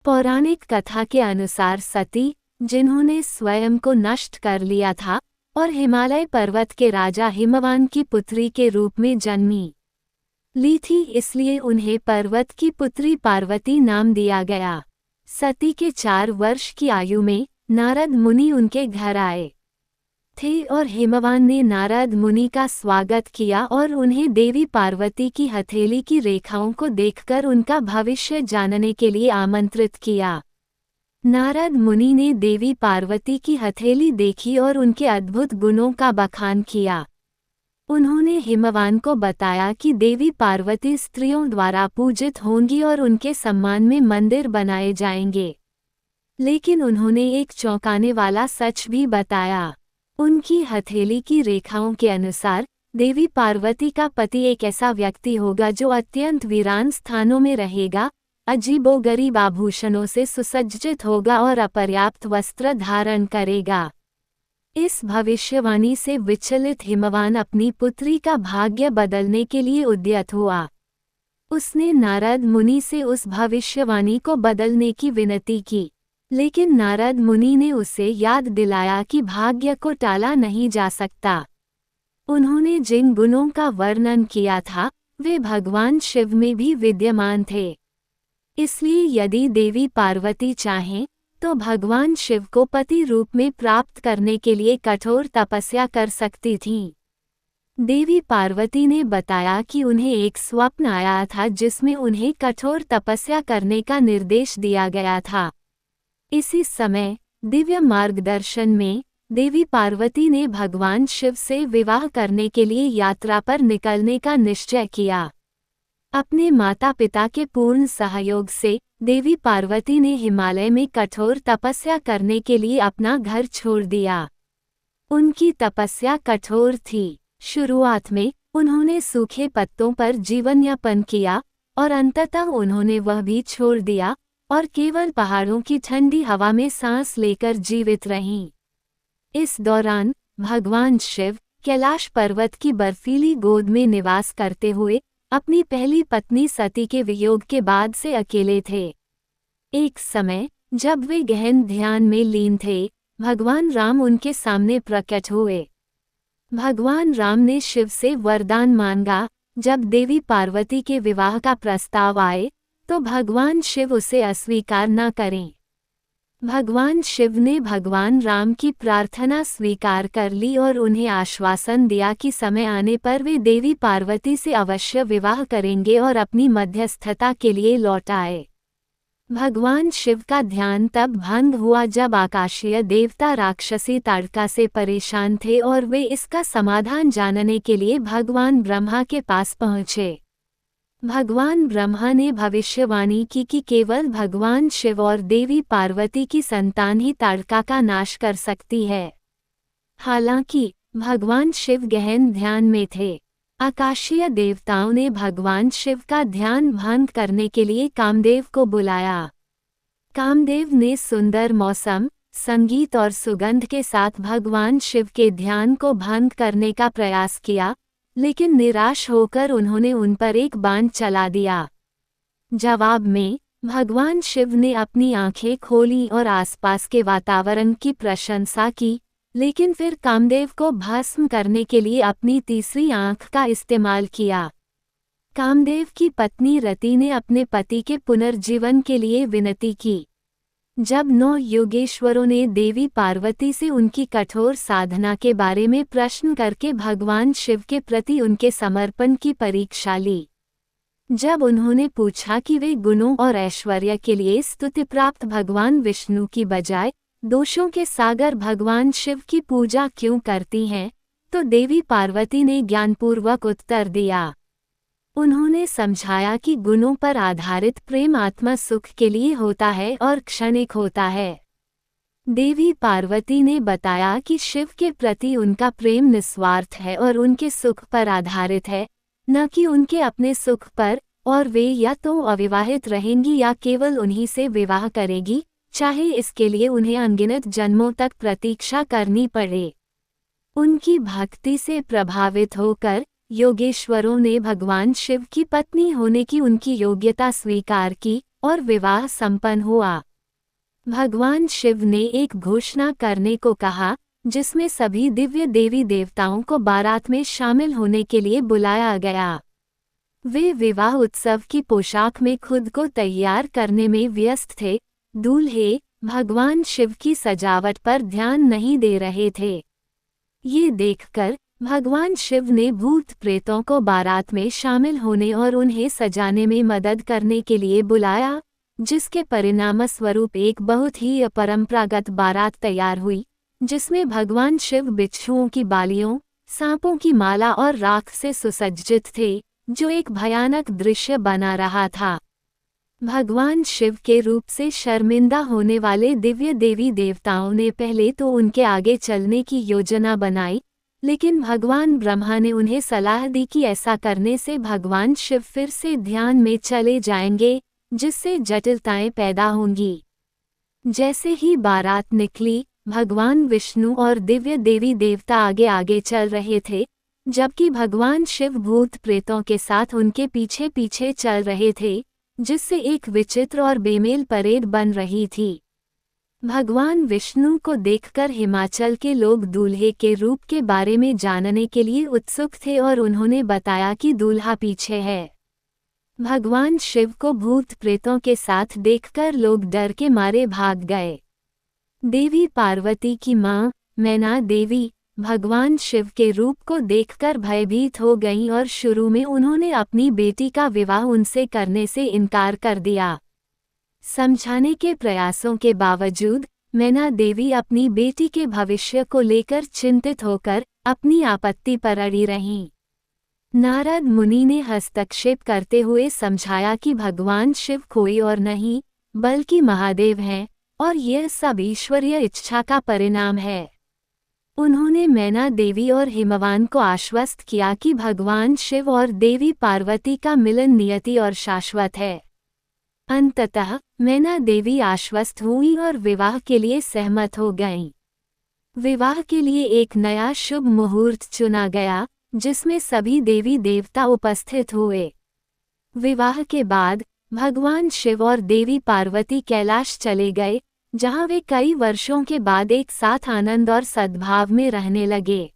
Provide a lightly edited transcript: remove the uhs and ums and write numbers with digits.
पौराणिक कथा के अनुसार सती, जिन्होंने स्वयं को नष्ट कर लिया था और हिमालय पर्वत के राजा हिमवान की पुत्री के रूप में जन्मी ली थी, इसलिए उन्हें पर्वत की पुत्री पार्वती नाम दिया गया। सती के 4 वर्ष की आयु में नारद मुनि उनके घर आए थे और हिमवान ने नारद मुनि का स्वागत किया और उन्हें देवी पार्वती की हथेली की रेखाओं को देखकर उनका भविष्य जानने के लिए आमंत्रित किया। नारद मुनि ने देवी पार्वती की हथेली देखी और उनके अद्भुत गुणों का बखान किया। उन्होंने हिमवान को बताया कि देवी पार्वती स्त्रियों द्वारा पूजित होंगी और उनके सम्मान में मंदिर बनाए जाएंगे। लेकिन उन्होंने एक चौंकाने वाला सच भी बताया। उनकी हथेली की रेखाओं के अनुसार देवी पार्वती का पति एक ऐसा व्यक्ति होगा जो अत्यंत वीरान स्थानों में रहेगा, अजीबोगरीब आभूषणों से सुसज्जित होगा और अपर्याप्त वस्त्र धारण करेगा। इस भविष्यवाणी से विचलित हिमवान अपनी पुत्री का भाग्य बदलने के लिए उद्यत हुआ। उसने नारद मुनि से उस भविष्यवाणी को बदलने की विनती की, लेकिन नारद मुनि ने उसे याद दिलाया कि भाग्य को टाला नहीं जा सकता। उन्होंने जिन गुणों का वर्णन किया था वे भगवान शिव में भी विद्यमान थे, इसलिए यदि देवी पार्वती चाहें तो भगवान शिव को पति रूप में प्राप्त करने के लिए कठोर तपस्या कर सकती थीं। देवी पार्वती ने बताया कि उन्हें एक स्वप्न आया था जिसमें उन्हें कठोर तपस्या करने का निर्देश दिया गया था। इसी समय दिव्य मार्गदर्शन में देवी पार्वती ने भगवान शिव से विवाह करने के लिए यात्रा पर निकलने का निश्चय किया। अपने माता पिता के पूर्ण सहयोग से देवी पार्वती ने हिमालय में कठोर तपस्या करने के लिए अपना घर छोड़ दिया। उनकी तपस्या कठोर थी। शुरुआत में उन्होंने सूखे पत्तों पर जीवन यापन किया और अंततः उन्होंने वह भी छोड़ दिया और केवल पहाड़ों की ठंडी हवा में सांस लेकर जीवित रहीं। इस दौरान भगवान शिव कैलाश पर्वत की बर्फीली गोद में निवास करते हुए अपनी पहली पत्नी सती के वियोग के बाद से अकेले थे। एक समय जब वे गहन ध्यान में लीन थे, भगवान राम उनके सामने प्रकट हुए। भगवान राम ने शिव से वरदान मांगा, जब देवी पार्वती के विवाह का प्रस्ताव आए तो भगवान शिव उसे अस्वीकार न करें। भगवान शिव ने भगवान राम की प्रार्थना स्वीकार कर ली और उन्हें आश्वासन दिया कि समय आने पर वे देवी पार्वती से अवश्य विवाह करेंगे और अपनी मध्यस्थता के लिए लौट आए। भगवान शिव का ध्यान तब भंग हुआ जब आकाशीय देवता राक्षसी ताड़का से परेशान थे और वे इसका समाधान जानने के लिए भगवान ब्रह्मा के पास पहुँचे। भगवान ब्रह्मा ने भविष्यवाणी की कि केवल भगवान शिव और देवी पार्वती की संतान ही ताड़का का नाश कर सकती है। हालांकि भगवान शिव गहन ध्यान में थे। आकाशीय देवताओं ने भगवान शिव का ध्यान भंग करने के लिए कामदेव को बुलाया। कामदेव ने सुंदर मौसम, संगीत और सुगंध के साथ भगवान शिव के ध्यान को भंग करने का प्रयास किया, लेकिन निराश होकर उन्होंने उन पर एक बाण चला दिया। जवाब में भगवान शिव ने अपनी आंखें खोलीं और आसपास के वातावरण की प्रशंसा की, लेकिन फिर कामदेव को भस्म करने के लिए अपनी तीसरी आंख का इस्तेमाल किया। कामदेव की पत्नी रति ने अपने पति के पुनर्जीवन के लिए विनती की। जब 9 योगेश्वरों ने देवी पार्वती से उनकी कठोर साधना के बारे में प्रश्न करके भगवान शिव के प्रति उनके समर्पण की परीक्षा ली। जब उन्होंने पूछा कि वे गुणों और ऐश्वर्य के लिए स्तुति प्राप्त भगवान विष्णु की बजाय दोषों के सागर भगवान शिव की पूजा क्यों करती हैं, तो देवी पार्वती ने ज्ञानपूर्वक उत्तर दिया। उन्होंने समझाया कि गुणों पर आधारित प्रेम आत्मा सुख के लिए होता है और क्षणिक होता है। देवी पार्वती ने बताया कि शिव के प्रति उनका प्रेम निस्वार्थ है और उनके सुख पर आधारित है, न कि उनके अपने सुख पर, और वे या तो अविवाहित रहेंगी या केवल उन्हीं से विवाह करेगी, चाहे इसके लिए उन्हें अनगिनत जन्मों तक प्रतीक्षा करनी पड़े। उनकी भक्ति से प्रभावित होकर योगेश्वरों ने भगवान शिव की पत्नी होने की उनकी योग्यता स्वीकार की और विवाह संपन्न हुआ। भगवान शिव ने एक घोषणा करने को कहा, जिसमें सभी दिव्य देवी देवताओं को बारात में शामिल होने के लिए बुलाया गया। वे विवाह उत्सव की पोशाक में खुद को तैयार करने में व्यस्त थे। दूल्हे भगवान शिव की सजावट पर ध्यान नहीं दे रहे थे। ये देखकर भगवान शिव ने भूत प्रेतों को बारात में शामिल होने और उन्हें सजाने में मदद करने के लिए बुलाया, जिसके परिणामस्वरूप एक बहुत ही अपरंपरागत बारात तैयार हुई, जिसमें भगवान शिव बिच्छुओं की बालियों, सांपों की माला और राख से सुसज्जित थे, जो एक भयानक दृश्य बना रहा था। भगवान शिव के रूप से शर्मिंदा होने वाले दिव्य देवी देवताओं ने पहले तो उनके आगे चलने की योजना बनाई, लेकिन भगवान ब्रह्मा ने उन्हें सलाह दी कि ऐसा करने से भगवान शिव फिर से ध्यान में चले जाएंगे, जिससे जटिलताएं पैदा होंगी। जैसे ही बारात निकली, भगवान विष्णु और दिव्य देवी देवता आगे आगे चल रहे थे, जबकि भगवान शिव भूत प्रेतों के साथ उनके पीछे पीछे चल रहे थे, जिससे एक विचित्र और बेमेल परेड बन रही थी। भगवान विष्णु को देखकर हिमाचल के लोग दूल्हे के रूप के बारे में जानने के लिए उत्सुक थे और उन्होंने बताया कि दूल्हा पीछे है। भगवान शिव को भूत प्रेतों के साथ देखकर लोग डर के मारे भाग गए। देवी पार्वती की मां मैना देवी भगवान शिव के रूप को देखकर भयभीत हो गईं और शुरू में उन्होंने अपनी बेटी का विवाह उनसे करने से इनकार कर दिया। समझाने के प्रयासों के बावजूद मैना देवी अपनी बेटी के भविष्य को लेकर चिंतित होकर अपनी आपत्ति पर अड़ी रहीं। नारद मुनि ने हस्तक्षेप करते हुए समझाया कि भगवान शिव कोई और नहीं बल्कि महादेव हैं और यह सब ईश्वरीय इच्छा का परिणाम है। उन्होंने मैना देवी और हिमवान को आश्वस्त किया कि भगवान शिव और देवी पार्वती का मिलन नियति और शाश्वत है। अंततः मैना देवी आश्वस्त हुई और विवाह के लिए सहमत हो गईं। विवाह के लिए एक नया शुभ मुहूर्त चुना गया, जिसमें सभी देवी देवता उपस्थित हुए। विवाह के बाद भगवान शिव और देवी पार्वती कैलाश चले गए, जहां वे कई वर्षों के बाद एक साथ आनंद और सद्भाव में रहने लगे।